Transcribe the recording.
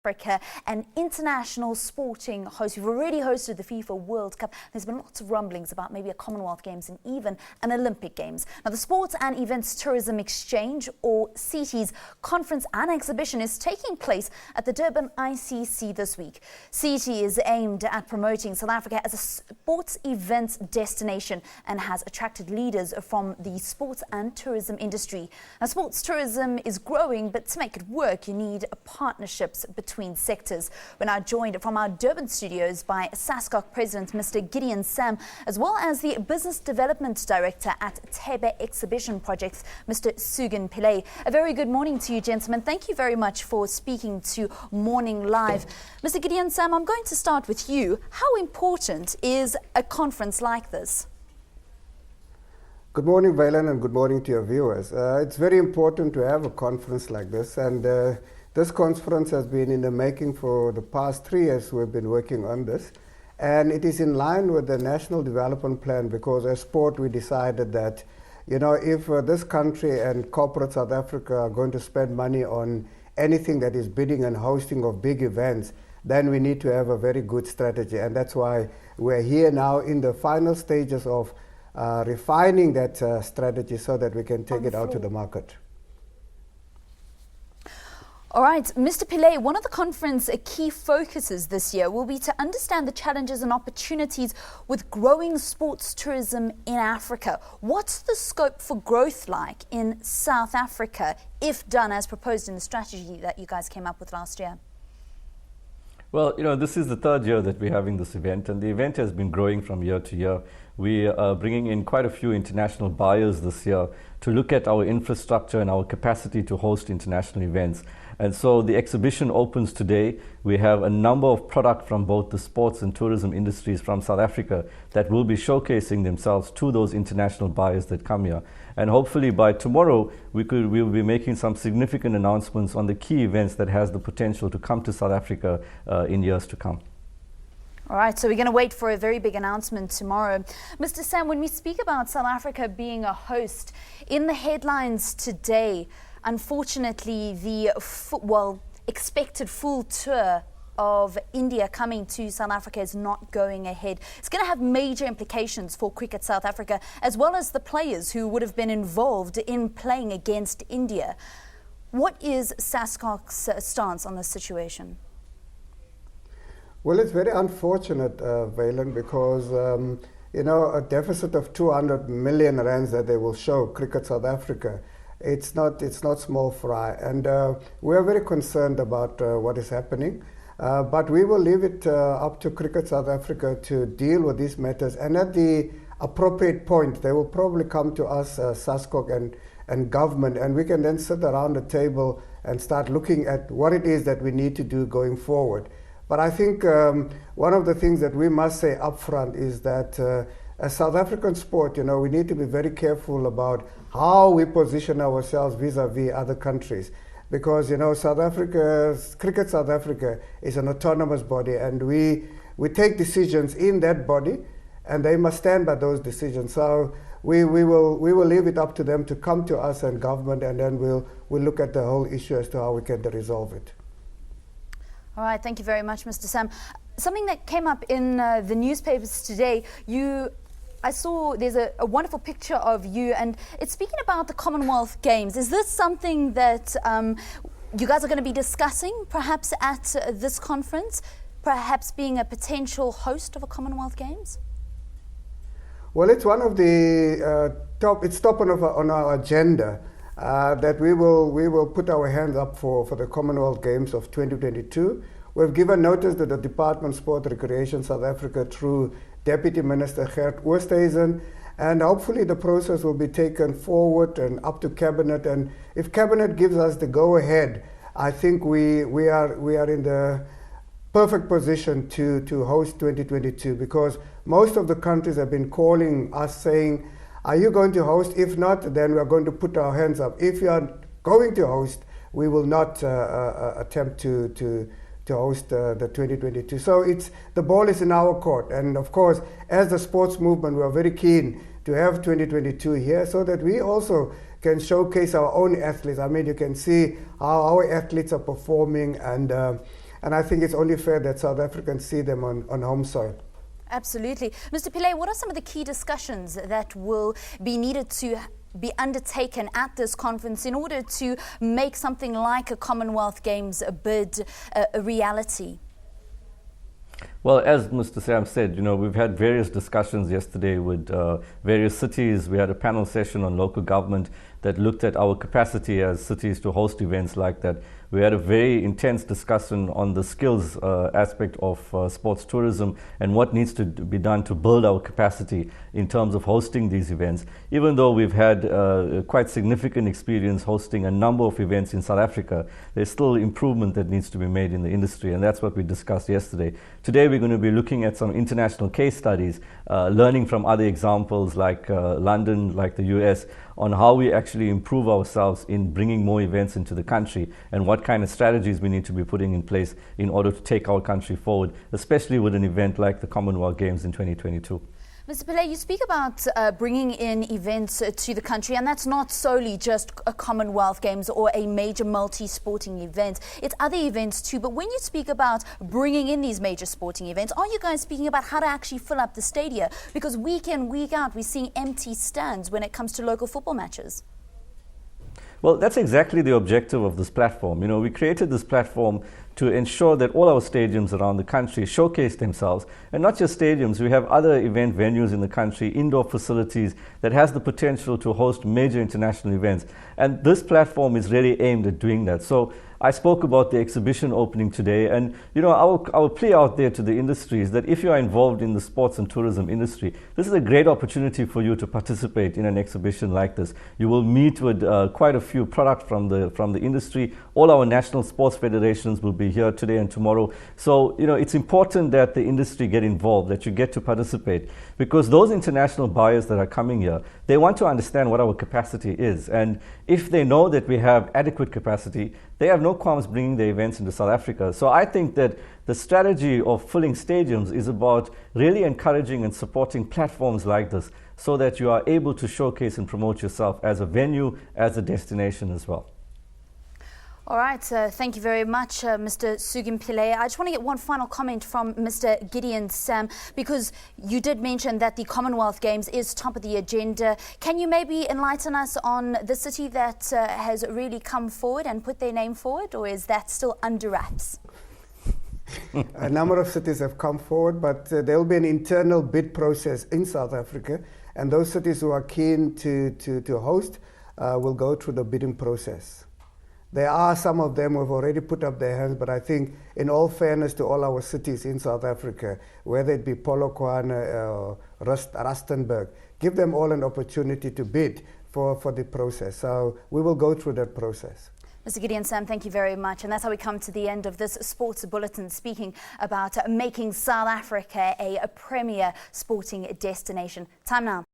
Africa, an international sporting host. We've already hosted the FIFA World Cup. There's been lots of rumblings about maybe a Commonwealth Games and even an Olympic Games. Now, the Sports and Events Tourism Exchange, or SETE's conference and exhibition, is taking place at the Durban ICC this week. SETE is aimed at promoting South Africa as a sports events destination and has attracted leaders from the sports and tourism industry. Now, sports tourism is growing, but to make it work, you need partnerships between sectors. We're now joined from our Durban studios by SASCOC President Mr. Gideon Sam, as well as the Business Development Director at SETE Exhibition Projects, Mr. Sugan Pillay. A very good morning to you, gentlemen. Thank you very much for speaking to Morning Live. Mr. Gideon Sam, I'm going to start with you. How important is a conference like this? Good morning, Valen, and good morning to your viewers. It's very important to have a conference like this, and this conference has been in the making for the past 3 years. We've been working on this, and it is in line with the National Development Plan, because as sport we decided that, you know, if this country and corporate South Africa are going to spend money on anything that is bidding and hosting of big events, then we need to have a very good strategy. And that's why we're here now in the final stages of refining that strategy so that we can take it out to the market. All right, Mr. Pillay, one of the conference key focuses this year will be to understand the challenges and opportunities with growing sports tourism in Africa. What's the scope for growth like in South Africa, if done as proposed in the strategy that you guys came up with last year? Well, you know, this is the 3rd year that we're having this event, and the event has been growing from year to year. We are bringing in quite a few international buyers this year to look at our infrastructure and our capacity to host international events. And so the exhibition opens today. We have a number of products from both the sports and tourism industries from South Africa that will be showcasing themselves to those international buyers that come here. And hopefully by tomorrow, we'll be making some significant announcements on the key events that has the potential to come to South Africa in years to come. All right, so we're going to wait for a very big announcement tomorrow. Mr. Sam, when we speak about South Africa being a host, in the headlines today, unfortunately, the expected full tour of India coming to South Africa is not going ahead. It's going to have major implications for Cricket South Africa, as well as the players who would have been involved in playing against India. What is SASCOC's stance on this situation? Well, it's very unfortunate, Valen, because you know, a deficit of 200 million rands that they will show Cricket South Africa, it's not small fry, and we are very concerned about what is happening. But we will leave it up to Cricket South Africa to deal with these matters, and at the appropriate point, they will probably come to us, SASCOC and government, and we can then sit around the table and start looking at what it is that we need to do going forward. But I think one of the things that we must say upfront is that as South African sport, you know, we need to be very careful about how we position ourselves vis-a-vis other countries. Because, you know, Cricket South Africa is an autonomous body, and we take decisions in that body, and they must stand by those decisions. So we will leave it up to them to come to us and government, and then we'll look at the whole issue as to how we can resolve it. All right, thank you very much, Mr. Sam. Something that came up in the newspapers today, I saw there's a wonderful picture of you, and it's speaking about the Commonwealth Games. Is this something that you guys are going to be discussing, perhaps at this conference, perhaps being a potential host of a Commonwealth Games? Well, it's one of the top on our agenda. That we will put our hands up for the Commonwealth Games of 2022. We've given notice to the Department of Sport and Recreation South Africa through Deputy Minister Gert Oosthuizen, and hopefully the process will be taken forward and up to Cabinet. And if Cabinet gives us the go-ahead, I think we are in the perfect position to host 2022, because most of the countries have been calling us saying, are you going to host? If not, then we are going to put our hands up. If you are going to host, we will not attempt to host the 2022. So the ball is in our court. And of course, as the sports movement, we are very keen to have 2022 here so that we also can showcase our own athletes. I mean, you can see how our athletes are performing, and And I think it's only fair that South Africans see them on home soil. Absolutely. Mr. Pillay, what are some of the key discussions that will be needed to be undertaken at this conference in order to make something like a Commonwealth Games bid a reality? Well, as Mr. Sam said, we've had various discussions yesterday with various cities. We had a panel session on local government that looked at our capacity as cities to host events like that. We had a very intense discussion on the skills aspect of sports tourism and what needs to be done to build our capacity in terms of hosting these events. Even though we've had quite significant experience hosting a number of events in South Africa, there's still improvement that needs to be made in the industry, and that's what we discussed yesterday. Today we're going to be looking at some international case studies, learning from other examples like London, like the US, on how we actually improve ourselves in bringing more events into the country and what kind of strategies we need to be putting in place in order to take our country forward, especially with an event like the Commonwealth Games in 2022. Mr. Pillay, you speak about bringing in events to the country, and that's not solely just a Commonwealth Games or a major multi-sporting event. It's other events too. But when you speak about bringing in these major sporting events, are you guys speaking about how to actually fill up the stadia? Because week in, week out, we're seeing empty stands when it comes to local football matches. Well, that's exactly the objective of this platform. We created this platform to ensure that all our stadiums around the country showcase themselves. And not just stadiums, we have other event venues in the country, indoor facilities that has the potential to host major international events. And this platform is really aimed at doing that. So I spoke about the exhibition opening today, and our plea out there to the industry is that if you are involved in the sports and tourism industry, this is a great opportunity for you to participate in an exhibition like this. You will meet with quite a few products from the industry. All our national sports federations will be here today and tomorrow. So it's important that the industry get involved, that you get to participate, because those international buyers that are coming here, they want to understand what our capacity is, and if they know that we have adequate capacity, they have no qualms bringing the events into South Africa. So I think that the strategy of filling stadiums is about really encouraging and supporting platforms like this so that you are able to showcase and promote yourself as a venue, as a destination as well. All right, thank you very much, Mr. Sugin Pillay. I just want to get one final comment from Mr. Gideon Sam, because you did mention that the Commonwealth Games is top of the agenda. Can you maybe enlighten us on the city that has really come forward and put their name forward, or is that still under wraps? A number of cities have come forward, but there will be an internal bid process in South Africa, and those cities who are keen to host will go through the bidding process. There are some of them who have already put up their hands, but I think in all fairness to all our cities in South Africa, whether it be Polokwane or Rustenburg, give them all an opportunity to bid for the process. So we will go through that process. Mr. Gideon Sam, thank you very much. And that's how we come to the end of this sports bulletin, speaking about making South Africa a premier sporting destination. Time now